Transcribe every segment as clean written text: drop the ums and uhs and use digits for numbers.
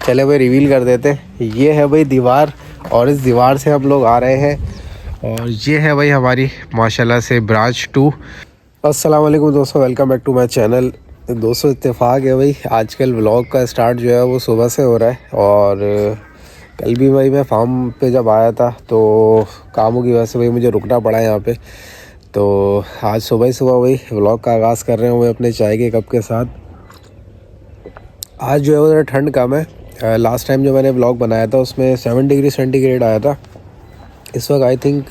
चले भाई रिवील कर देते हैं। ये है भाई दीवार और इस दीवार से हम लोग आ रहे हैं और ये है भाई हमारी माशाल्लाह से ब्रांच 2। अस्सलाम वालेकुम दोस्तों, welcome back to my channel. दोस्तों इत्तेफाक है भाई, आजकल व्लॉग का स्टार्ट जो है वो सुबह से हो रहा है और कल भी भाई मैं फार्म पे जब आया था तो कामों की वजह से भाई मुझे रुकना पड़ा यहाँ पे। तो आज सुबह ही सुबह भाई व्लॉग का आगाज़ कर रहे हैं वो अपने चाय के कप के साथ। आज जो है वो ठंड कम है। लास्ट टाइम जो मैंने व्लॉग बनाया था उसमें 7 डिग्री सेंटीग्रेड आया था। इस वक्त आई थिंक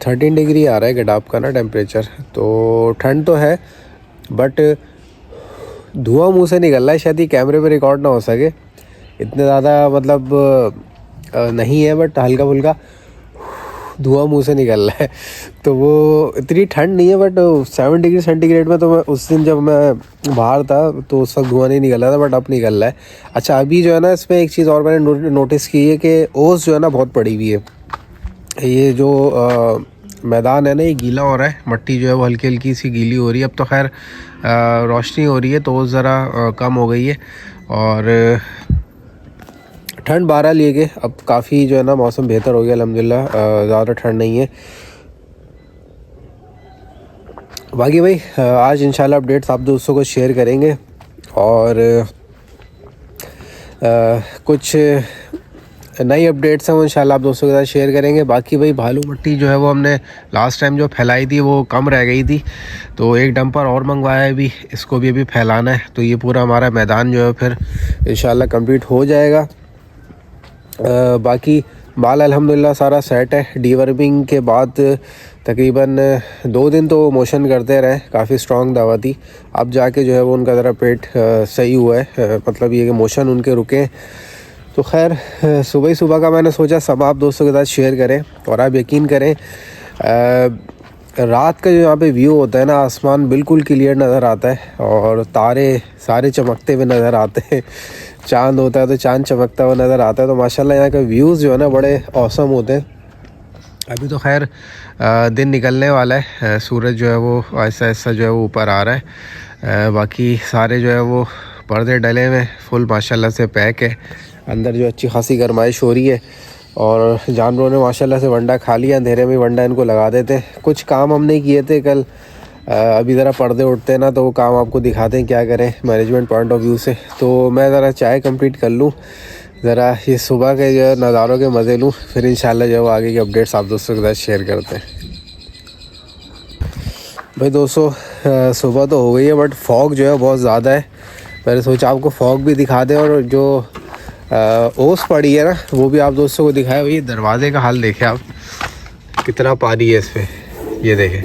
13 डिग्री आ रहा है गडाप का ना टेम्परेचर। तो ठंड तो है बट धुआं मुंह से निकल रहा है। शायद ये कैमरे पे रिकॉर्ड ना हो सके, इतने ज़्यादा मतलब नहीं है, बट हल्का फुल्का धुआं मुंह से निकल रहा है। तो वो इतनी ठंड नहीं है बट 7 डिग्री सेंटीग्रेड में तो मैं उस दिन जब मैं बाहर था तो उस वक्त धुआं नहीं निकल रहा था, बट अब निकल रहा है। अच्छा अभी जो है ना इसमें एक चीज़ और मैंने नोटिस की है कि ओस जो है ना बहुत पड़ी हुई है। ये जो मैदान है ना ये गीला हो रहा है, मट्टी जो है वो हल्की हल्की सी गीली हो रही है। अब तो खैर रोशनी हो रही है तो वो ज़रा कम हो गई है और ठंड 12 लिए गए। अब काफ़ी जो है ना मौसम बेहतर हो गया अल्हम्दुलिल्लाह, ज़्यादा ठंड नहीं है। बाकी भाई आज इंशाल्लाह अपडेट्स आप दोस्तों को शेयर करेंगे और कुछ नई अपडेट्स हैं वो इंशाल्लाह आप दोस्तों के साथ शेयर करेंगे। बाकी भाई भालू मट्टी जो है वो हमने लास्ट टाइम जो फैलाई थी वो कम रह गई थी, तो एक डंपर और मंगवाया है अभी, इसको भी अभी फैलाना है। तो ये पूरा हमारा मैदान जो है फिर इंशाल्लाह कंप्लीट हो जाएगा। बाकी माल अल्हम्दुलिल्लाह सारा सेट है। डीवर्मिंग के बाद तकरीबन 2 दिन तो मोशन करते रहे, काफ़ी स्ट्रॉन्ग दवा थी। अब जाके जो है वो उनका ज़रा पेट सही हुआ है, मतलब ये कि मोशन उनके रुके। तो खैर सुबह ही सुबह का मैंने सोचा सब आप दोस्तों के साथ शेयर करें। और आप यकीन करें रात का जो यहाँ पे व्यू होता है ना, आसमान बिल्कुल क्लियर नज़र आता है और तारे सारे चमकते हुए नज़र आते हैं। चांद होता है तो चांद चमकता हुआ नज़र आता है। तो माशाल्लाह यहाँ के व्यूज़ जो है ना बड़े औसम होते हैं। अभी तो खैर दिन निकलने वाला है, सूरज जो है वो ऐसा ऐसा जो है वो ऊपर आ रहा है। बाकी सारे जो है वो पर्दे डले हुए फुल माशाल्लाह से पैक है। अंदर जो अच्छी खासी गर्माइश हो रही है और जानवरों ने माशाल्लाह से वंडा खा लिया। अंधेरे में वंडा इनको लगा देते। कुछ काम हमने किए थे कल, अभी ज़रा पर्दे उठते हैं ना तो वो काम आपको दिखाते हैं क्या करें मैनेजमेंट पॉइंट ऑफ व्यू से। तो मैं ज़रा चाय कंप्लीट कर लूँ, ज़रा ये सुबह के जो है नज़ारों के मज़े लूँ, फिर इंशाल्लाह जो है वो आगे के अपडेट्स आप दोस्तों के साथ शेयर करते हैं। भाई दोस्तों सुबह तो हो गई है बट फॉग जो है बहुत ज़्यादा है। मैंने सोचा आपको फॉग भी दिखा दें और जो ओस पड़ी है ना वो भी आप दोस्तों को दिखाया। भाई दरवाजे का हाल देखें आप, कितना पानी है इस पर, ये देखें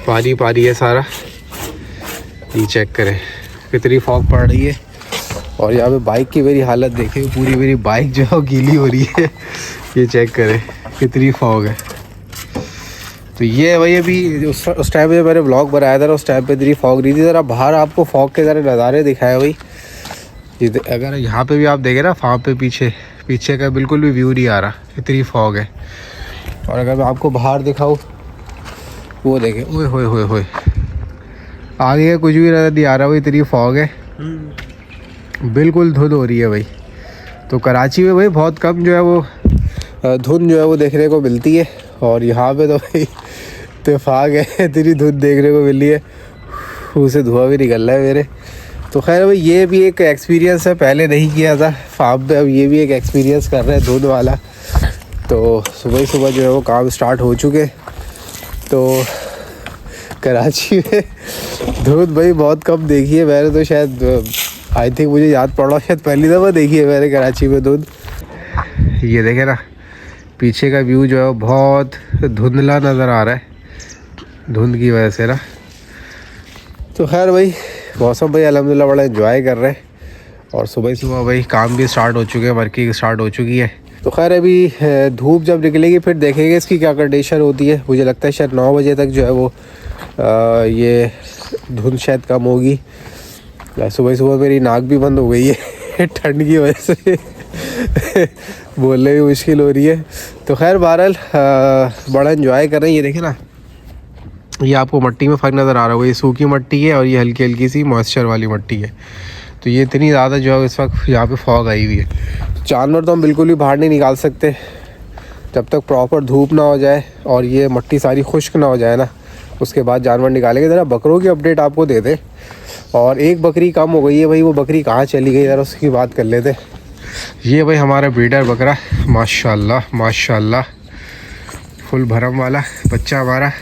पानी पानी है सारा। ये चेक करें कितनी फॉग पड़ रही है। और यहाँ पे बाइक की मेरी हालत देखें, पूरी मेरी बाइक जो है गीली हो रही है। ये चेक करें कितनी फॉग है। तो ये भाई अभी उस टाइम पे मैंने ब्लॉग बनाया था उस टाइम पे इतनी फॉग नहीं थी। ज़रा बाहर आपको फॉग के ज़रा नज़ारे दिखाए भाई। अगर यहाँ पे भी आप देखें ना फार्म पे पीछे का बिल्कुल भी व्यू नहीं आ रहा, इतनी फॉग है। और अगर मैं आपको बाहर दिखाऊँ वो देखें, ओए होए होए होए आगे का कुछ भी नज़र नहीं आ रहा भाई, इतनी फॉग है, बिल्कुल धुंध हो रही है भाई। तो कराची में भाई बहुत कम जो है वो धुंध जो है वो देखने को मिलती है और यहाँ पे तो भाई इत्तेफाक है इतनी धुंध देखने को मिल रही है, उसे धुआं भी निकल रहा है मेरे। तो खैर भाई ये भी एक एक्सपीरियंस है, पहले नहीं किया था फार्म पे, अब ये भी एक एक्सपीरियंस कर रहे हैं धुंध वाला। तो सुबह ही सुबह जो है वो काम स्टार्ट हो चुके। तो कराची में धुंध भाई बहुत कम देखी है मैंने, तो शायद आई थिंक मुझे याद पड़ रहा शायद पहली दफ़ा देखी है मैंने कराची में धुंध। ये देखे ना पीछे का व्यू जो है बहुत धुंधला नज़र आ रहा है धुंध की वजह से ना। तो खैर भाई मौसम भाई अल्हम्दुलिल्लाह बड़ा एंजॉय कर रहे हैं और सुबह ही सुबह भाई काम भी स्टार्ट हो चुके हैं, वर्किंग स्टार्ट हो चुकी है। तो खैर अभी धूप जब निकलेगी फिर देखेंगे इसकी क्या कंडीशन होती है। मुझे लगता है शायद 9 बजे तक जो है वो ये धुंध शायद कम होगी। सुबह सुबह मेरी नाक भी बंद हो गई है ठंड की वजह से बोलने भी मुश्किल हो रही है। तो खैर बहरहाल बड़ा एंजॉय कर रहे हैं। ये देखें ना ये आपको मट्टी में फ़र्क नज़र आ रहा होगा, ये सूखी मट्टी है और ये हल्की हल्की सी मॉइस्चर वाली मट्टी है। तो ये इतनी ज़्यादा जो है इस वक्त यहाँ पे फॉग आई हुई है। जानवर तो हम बिल्कुल भी बाहर नहीं निकाल सकते जब तक प्रॉपर धूप ना हो जाए और ये मिट्टी सारी खुश्क ना हो जाए ना, उसके बाद जानवर निकालेंगे। ज़रा बकरों की अपडेट आपको दे दें। और एक बकरी कम हो गई है भाई, वो बकरी कहाँ चली गई ज़रा उसकी बात कर लेते। ये भाई हमारा ब्रीडर बकरा, माशाल्लाह माशाल्लाह, फुल भरम वाला बच्चा हमारा।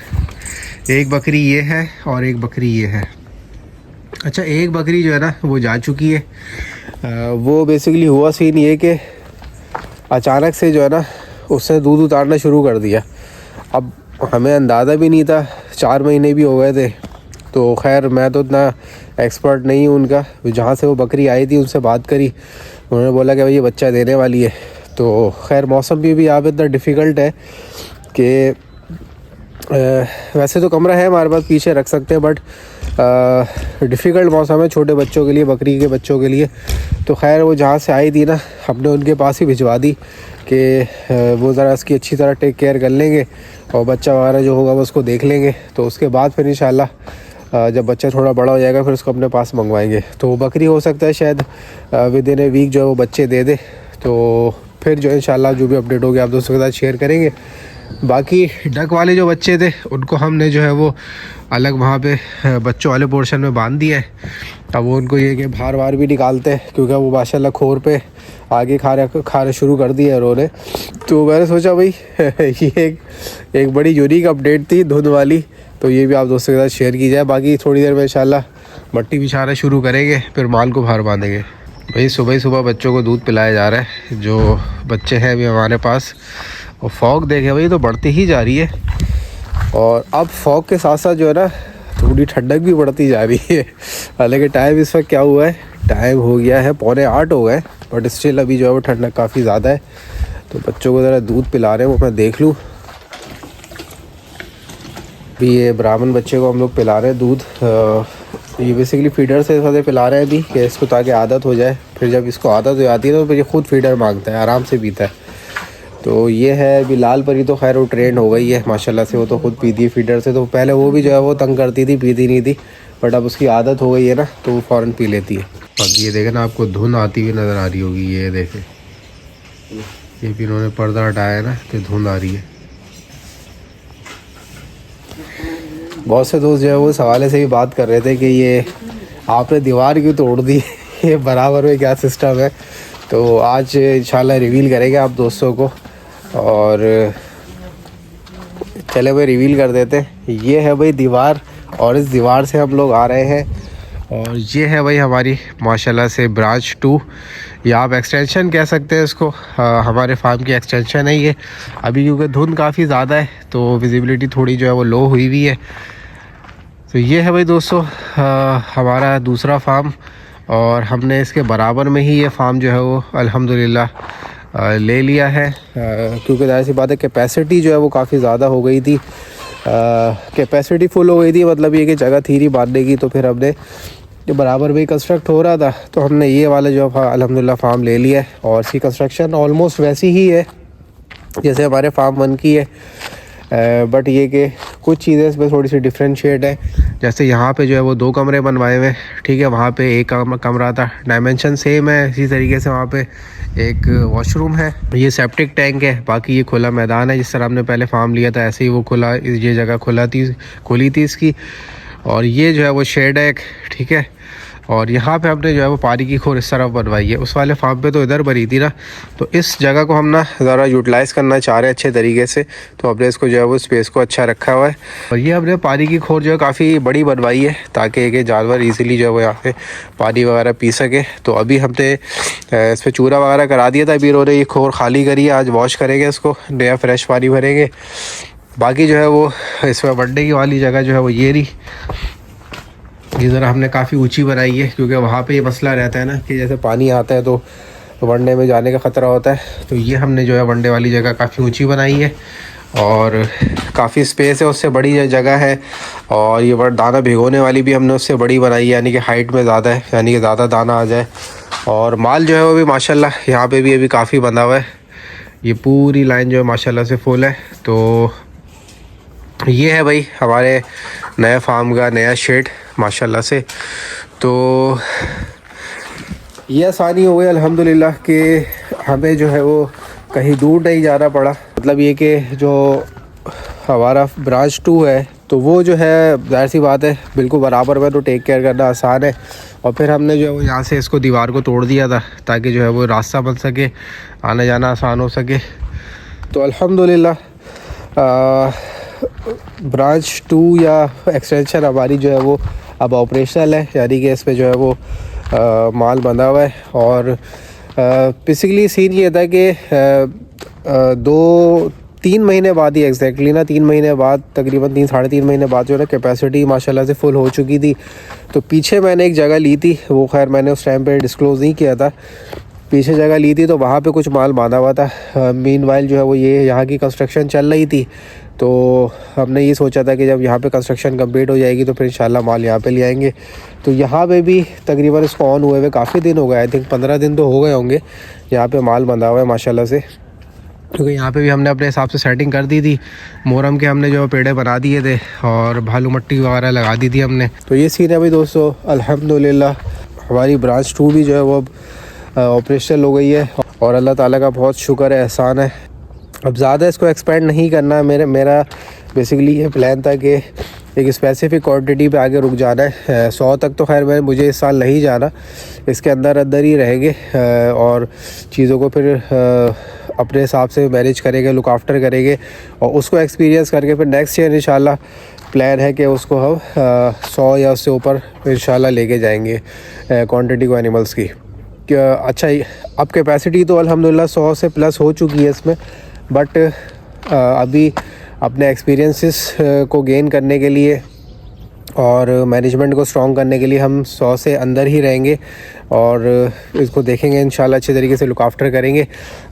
एक बकरी ये है और एक बकरी ये है। अच्छा, एक बकरी जो है ना वो जा चुकी है। वो बेसिकली हुआ सीन ये कि अचानक से जो है ना उसने दूध उतारना शुरू कर दिया। अब हमें अंदाज़ा भी नहीं था, 4 महीने भी हो गए थे। तो खैर मैं तो इतना एक्सपर्ट नहीं हूँ उनका। जहाँ से वो बकरी आई थी उनसे बात करी, उन्होंने बोला कि भाई ये बच्चा देने वाली है। तो खैर मौसम भी यहाँ पे इतना डिफ़िकल्ट है कि वैसे तो कमरा है हमारे पास, पीछे रख सकते हैं, बट डिफ़िकल्ट मौसम है छोटे बच्चों के लिए, बकरी के बच्चों के लिए। तो खैर वो जहाँ से आई थी ना, हमने उनके पास ही भिजवा दी कि वो ज़रा इसकी अच्छी तरह टेक केयर कर लेंगे और बच्चा वगैरह जो होगा वो उसको देख लेंगे। तो उसके बाद फिर इंशाल्लाह जब बच्चा थोड़ा बड़ा हो जाएगा फिर उसको अपने पास मंगवाएंगे। तो वो बकरी हो सकता है शायद विद इन ए वीक जो है वो बच्चे दे दे। तो फिर जो इंशाल्लाह जो भी अपडेट होगी आप दोस्तों के साथ शेयर करेंगे। बाकी डक वाले जो बच्चे थे उनको हमने जो है वो अलग वहाँ पे बच्चों वाले पोर्शन में बांध दिया है। अब वो उनको ये कि बाहर बाहर भी निकालते हैं, क्योंकि वो माशाल्लाह खोर पे आगे खाना शुरू कर दिया है उन्होंने। तो मैंने सोचा भाई ये एक बड़ी यूनिक अपडेट थी धुंध वाली, तो ये भी आप दोस्तों के साथ शेयर की जाए। बाकी थोड़ी देर में इंशाल्लाह मट्टी बिछाना शुरू करेंगे, फिर माल को बाहर बांधेंगे। भाई सुबह ही सुबह बच्चों को दूध पिलाया जा रहा है, जो बच्चे हैं अभी हमारे पास। और फॉग देखे भाई तो बढ़ती ही जा रही है, और अब फॉग के साथ साथ जो है ना थोड़ी ठंडक भी बढ़ती जा रही है। हालांकि टाइम इस वक्त क्या हुआ है, टाइम हो गया है 7:45 हो गए, बट स्टिल अभी जो है वो ठंडक काफ़ी ज़्यादा है। तो बच्चों को ज़रा दूध पिला रहे हैं, वो मैं देख लूँ। अभी ये ब्राह्मण बच्चे को हम लोग पिला रहे हैं दूध। ये बेसिकली फीडर से साथ पिला रहे हैं अभी, कि इसको ताकि आदत हो जाए। फिर जब इसको आदत हो जाती है तो फिर ये खुद फीडर मांगता है, आराम से पीता है। तो ये है अभी लाल परी, तो खैर वो ट्रेंड हो गई है माशाल्लाह से, वो तो खुद पीती है फीडर से। तो पहले वो भी जो है वो तंग करती थी, पीती नहीं थी, बट अब उसकी आदत हो गई है ना तो वो फ़ौरन पी लेती है। बाकी ये देखें ना, आपको धुंध आती हुई नज़र आ रही होगी। ये देखें, ये भी इन्होंने पर्दा हटाया है ना तो धुंध आ रही है। बहुत से दोस्त जो है वो इस हवाले से भी बात कर रहे थे कि ये आपने दीवार क्यों तोड़ दी, ये बराबर में क्या सिस्टम है। तो आज इंशाल्लाह रिवील करेंगे आप दोस्तों को। और चले भाई रिवील कर देते हैं। ये है भाई दीवार, और इस दीवार से हम लोग आ रहे हैं। और ये है भाई हमारी माशाल्लाह से ब्रांच 2, या आप एक्सटेंशन कह सकते हैं इसको। हमारे फार्म की एक्सटेंशन है ये। अभी क्योंकि धुंध काफ़ी ज़्यादा है तो विजिबिलिटी थोड़ी जो है वो लो हुई हुई है। तो ये है भाई दोस्तों हमारा दूसरा फार्म, और हमने इसके बराबर में ही ये फार्म जो है वो अल्हम्दुलिल्लाह ले लिया है। क्योंकि ज़ाहिर सी बात है कैपेसिटी जो है वो काफ़ी ज़्यादा हो गई थी। कैपेसिटी फुल हो गई थी, मतलब ये कि जगह थी नहीं बांधने की। तो फिर हमने जो बराबर में कंस्ट्रक्ट हो रहा था तो हमने ये वाला जो अल्हम्दुलिल्लाह फार्म ले लिया है। और इसकी कंस्ट्रक्शन ऑलमोस्ट वैसी ही है जैसे हमारे फार्म 1 की है, बट ये कि कुछ चीज़ें इसमें थोड़ी सी डिफ्रेंशिएट है। जैसे यहाँ पे जो है वो 2 कमरे बनवाए हुए, ठीक है, वहाँ पे एक कमरा था, डायमेंशन सेम है। इसी तरीके से वहाँ पे एक वॉशरूम है, ये सेप्टिक टैंक है। बाकी ये खुला मैदान है, जिस तरह हमने पहले फार्म लिया था ऐसे ही वो खुला, ये जगह खुली थी इसकी। और ये जो है वो शेड है, ठीक है। और यहाँ पे हमने जो है वो पानी की खोर इस तरफ बनवाई है। उस वाले फार्म पे तो इधर भरी थी ना, तो इस जगह को हम ना ज़रा यूटिलाइज़ करना चाह रहे हैं अच्छे तरीके से। तो हमने इसको जो है वो स्पेस को अच्छा रखा हुआ है। और ये हमने पानी की खोर जो है काफ़ी बड़ी बनवाई है, ताकि एक जानवर ईज़िली जो है वो यहाँ पे पानी वगैरह पी सके। तो अभी हमने इस पर चूरा वगैरह करा दिया था, अभी इन्होंने ये खोर खाली करी है। आज वॉश करेंगे इसको, नया फ्रेश पानी भरेंगे। बाकी जो है वो इसमें वनडे की वाली जगह जो है वो ये रही, ये ज़रा हमने काफ़ी ऊंची बनाई है, क्योंकि वहाँ पे ये मसला रहता है ना कि जैसे पानी आता है तो वनडे में जाने का ख़तरा होता है। तो ये हमने जो है वनडे वाली जगह काफ़ी ऊंची बनाई है, और काफ़ी स्पेस है, उससे बड़ी जगह है। और ये दाना भिगोने वाली भी हमने उससे बड़ी बनाई है, यानी कि हाइट में ज़्यादा है, यानी कि ज़्यादा दाना आ जाए। और माल जो है वो भी माशाल्लाह यहाँ पर भी अभी काफ़ी बंधा हुआ है। ये पूरी लाइन जो है माशाल्लाह से फुल है। तो ये है भाई हमारे नए फार्म का नया शेड माशाल्लाह से। तो ये आसानी हो गई अल्हम्दुलिल्लाह कि हमें जो है वो कहीं दूर नहीं जाना पड़ा। मतलब ये कि जो हमारा ब्रांच 2 है तो वो जो है ज़ाहिर सी बात है बिल्कुल बराबर में, तो टेक केयर करना आसान है। और फिर हमने जो है वो यहाँ से इसको दीवार को तोड़ दिया था ताकि जो है वो रास्ता बन सके, आना जाना आसान हो सके। तो अल्हम्दुलिल्लाह ब्रांच 2 या एक्सटेंशन हमारी जो है वो अब ऑपरेशनल है, यानी कि इस पर जो है वो माल बंधा हुआ है। और बेसिकली सीन ये था कि 2-3 महीने बाद ही एग्जैक्टली ना 3 महीने बाद, तकरीबन 3-3.5 महीने बाद जो है ना कैपेसिटी माशाल्लाह से फुल हो चुकी थी। तो पीछे मैंने एक जगह ली थी, वो खैर मैंने उस टाइम पे डिस्क्लोज़ नहीं किया था। पीछे जगह ली थी तो वहाँ पे कुछ माल बांधा हुआ था। मीनवाइल जो है वो ये यहाँ की कंस्ट्रक्शन चल रही थी, तो हमने ये सोचा था कि जब यहाँ पे कंस्ट्रक्शन कंप्लीट हो जाएगी तो फिर इंशाल्लाह माल यहाँ पे ले आएंगे। तो यहाँ पे भी तकरीबन इसको ऑन हुए हुए काफ़ी दिन हो गए, आई थिंक 15 दिन तो हो गए होंगे यहाँ पे माल बंधा हुआ है माशाल्लाह से। क्योंकि यहाँ पे भी हमने अपने हिसाब से सेटिंग कर दी थी, मोहरम के हमने जो पेड़े बना दिए थे और भालू मट्टी वगैरह लगा दी थी हमने। तो ये सीन है भाई दोस्तों, अल्हम्दुलिल्लाह हमारी ब्रांच 2 भी जो है वो अब ऑपरेशनल हो गई है और अल्लाह ताला का बहुत शुक्र है, एहसान है। अब ज़्यादा इसको एक्सपेंड नहीं करना, मेरा बेसिकली ये प्लान था कि एक स्पेसिफिक क्वांटिटी पे आगे रुक जाना है। 100 तक तो खैर मुझे इस साल नहीं जाना, इसके अंदर ही रहेंगे और चीज़ों को फिर अपने हिसाब से मैनेज करेंगे, लुक आफ्टर करेंगे और उसको एक्सपीरियंस करके फिर नेक्स्ट ईयर इंशाल्लाह प्लान है कि उसको हम 100 या उससे ऊपर इंशाल्लाह लेके जाएंगे क्वांटिटी को एनिमल्स की। अच्छा, अब कैपेसिटी तो अल्हम्दुलिल्लाह 100 से प्लस हो चुकी है इसमें, बट अभी अपने एक्सपीरियंसेस को गेन करने के लिए और मैनेजमेंट को स्ट्रॉन्ग करने के लिए हम 100 से अंदर ही रहेंगे और इसको देखेंगे इंशाल्लाह, अच्छे तरीके से लुक आफ्टर करेंगे।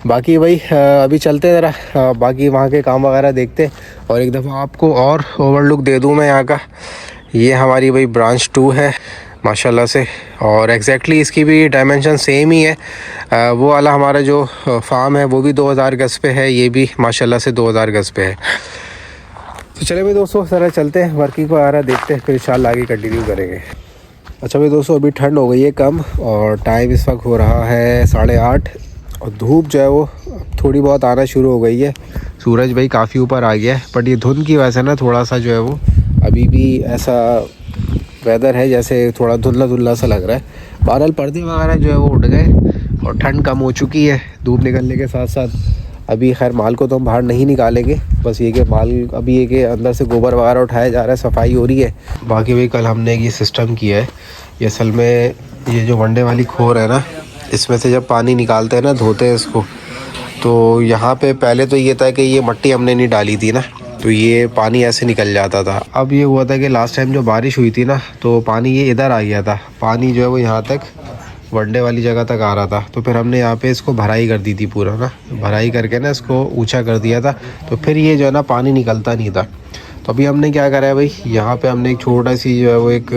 बाकी भाई अभी चलते हैं ज़रा बाकी वहाँ के काम वगैरह देखते हैं और एक दफ़ा आपको और ओवरलुक दे दूँ मैं यहाँ का। ये हमारी भाई ब्रांच 2 है माशाल्लाह से और एग्जैक्टली इसकी भी डायमेंशन सेम ही है। वो वाला हमारा जो फार्म है वो भी 2000 गज़ पे है, ये भी माशाल्लाह से 2000 गज़ पे है। तो चले भाई दोस्तों ज़रा चलते हैं, वर्किंग को आ रहा देखते हैं, फिर इंशाल्लाह आगे कंटिन्यू करेंगे। अच्छा भाई दोस्तों, अभी ठंड हो गई है कम और टाइम इस वक्त हो रहा है 8:30 और धूप जो है वो थोड़ी बहुत आना शुरू हो गई है। सूरज भाई काफ़ी ऊपर आ गया है, बट ये धुंध की वजह से ना थोड़ा सा जो है वो अभी भी ऐसा वेदर है जैसे थोड़ा धुंधला धुंधला सा लग रहा है। बहरहाल पर्दे वगैरह जो है वो उड़ गए और ठंड कम हो चुकी है धूप निकलने के साथ साथ। अभी खैर माल को तो हम बाहर नहीं निकालेंगे, बस ये कि माल अभी ये कि अंदर से गोबर वगैरह उठाया जा रहा है, सफाई हो रही है। बाकी भाई कल हमने ये सिस्टम किया है, ये असल में ये जो वनडे वाली खोर है ना, इसमें से जब पानी निकालते हैं ना, धोते हैं इसको, तो यहाँ पे पहले तो ये था कि ये मट्टी हमने नहीं डाली थी ना, तो ये पानी ऐसे निकल जाता था। अब ये हुआ था कि लास्ट टाइम जो बारिश हुई थी ना, तो पानी ये इधर आ गया था, पानी जो है वो यहाँ तक वनडे वाली जगह तक आ रहा था। तो फिर हमने यहाँ पे इसको भराई कर दी थी पूरा ना, भराई करके ना इसको ऊंचा कर दिया था, तो फिर ये जो है ना पानी निकलता नहीं था। तो अभी हमने क्या करा है भाई, यहाँ पे हमने एक छोटा सी जो है वो एक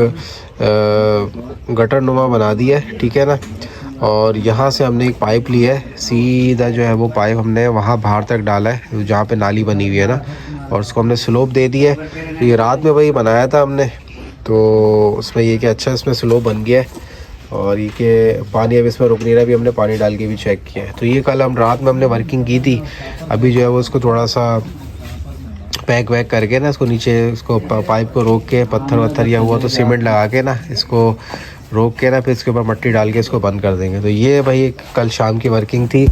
गटर नुमा बना दिया है, ठीक है ना। और यहाँ से हमने एक पाइप लिया है, सीधा जो है वो पाइप हमने वहाँ बाहर तक डाला है जहाँ पे नाली बनी हुई है ना, और उसको हमने स्लोप दे दिया है। तो ये रात में वही बनाया था हमने, तो उसमें ये कि अच्छा इसमें स्लोप बन गया है और ये कि पानी अब इसमें रुक नहीं रहा। भी हमने पानी डाल के भी चेक किया है। तो ये कल हम रात में हमने वर्किंग की थी। अभी जो है वो इसको थोड़ा सा पैक वैक करके ना, इसको नीचे इसको पाइप को रोक के, पत्थर वत्थर या हुआ तो सीमेंट लगा के ना इसको रोक के ना, फिर इसके ऊपर मट्टी डाल के इसको बंद कर देंगे। तो ये भाई कल शाम की वर्किंग थी,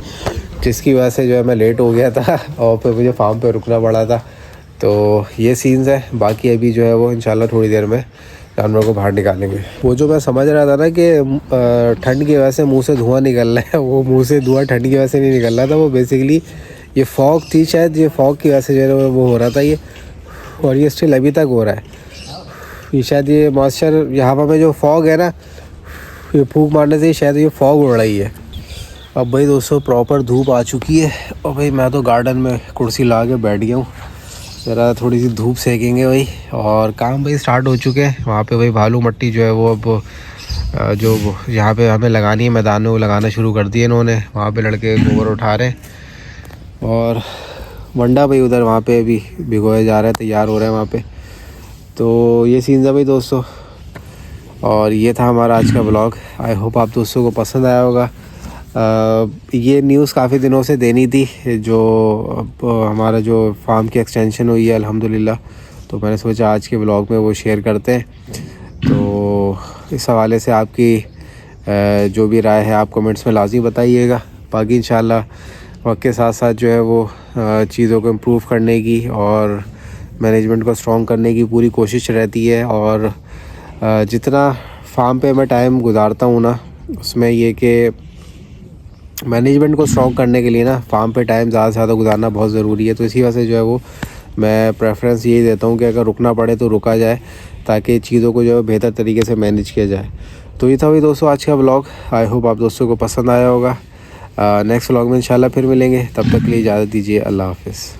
जिसकी वजह से जो है मैं लेट हो गया था और फिर मुझे फार्म पे रुकना पड़ा था। तो ये सीन्स है। बाकी अभी जो है वो इंशाल्लाह थोड़ी देर में जानवरों को बाहर निकालेंगे। वो जो मैं समझ रहा था ना कि ठंड की वजह से मुंह से धुआं निकल रहा है, वो मुंह से धुआं ठंड की वजह से नहीं निकल रहा था, वो बेसिकली ये फॉग थी शायद, ये फॉग की वजह से जो है वो हो रहा था ये, और ये स्टिल अभी तक हो रहा है। ये शायद ये मॉइस्चर यहाँ पर में जो फॉग है ना, ये फूंक मारने से शायद ये फॉग उड़ रही है। अब भाई दोस्तों प्रॉपर धूप आ चुकी है और भाई मैं तो गार्डन में कुर्सी ला के बैठ गया हूँ, ज़रा थोड़ी सी धूप सेकेंगे भाई। और काम भाई स्टार्ट हो चुके हैं वहाँ पे भाई। भालू मट्टी जो है वो अब जो यहाँ पे हमें लगानी है, मैदान में वो लगाना शुरू कर दिए इन्होंने। वहाँ पे लड़के गोबर उठा रहे हैं और वंडा भाई उधर वहाँ पे अभी भिगोया जा रहा है, तैयार हो रहा है वहाँ पे। तो ये सीन है भाई दोस्तों। और ये था हमारा आज का ब्लॉग। आई होप आप दोस्तों को पसंद आया होगा। ये न्यूज़ काफ़ी दिनों से देनी थी, जो हमारा जो फार्म की एक्सटेंशन हुई है अल्हम्दुलिल्लाह, तो मैंने सोचा आज के ब्लॉग में वो शेयर करते हैं। तो इस हवाले से आपकी जो भी राय है आप कमेंट्स में लाजमी बताइएगा। बाकी इंशाल्लाह वक्त के साथ साथ जो है वो चीज़ों को इम्प्रूव करने की और मैनेजमेंट को स्ट्रॉन्ग करने की पूरी कोशिश रहती है। और जितना फार्म पे मैं टाइम गुजारता हूँ ना, उसमें ये कि मैनेजमेंट को स्ट्रॉन्ग करने के लिए ना फार्म पे टाइम ज़्यादा से ज़्यादा गुजारना बहुत ज़रूरी है। तो इसी वजह से जो है वो मैं प्रेफरेंस यही देता हूँ कि अगर रुकना पड़े तो रुका जाए, ताकि चीज़ों को जो है बेहतर तरीके से मैनेज किया जाए। तो ये था भाई दोस्तों आज का ब्लॉग। आई होप आप दोस्तों को पसंद आया होगा। नेक्स्ट व्लॉग में इंशाल्लाह फिर मिलेंगे, तब तक के लिए इजाज़त दीजिए। अल्लाह हाफ़िज़।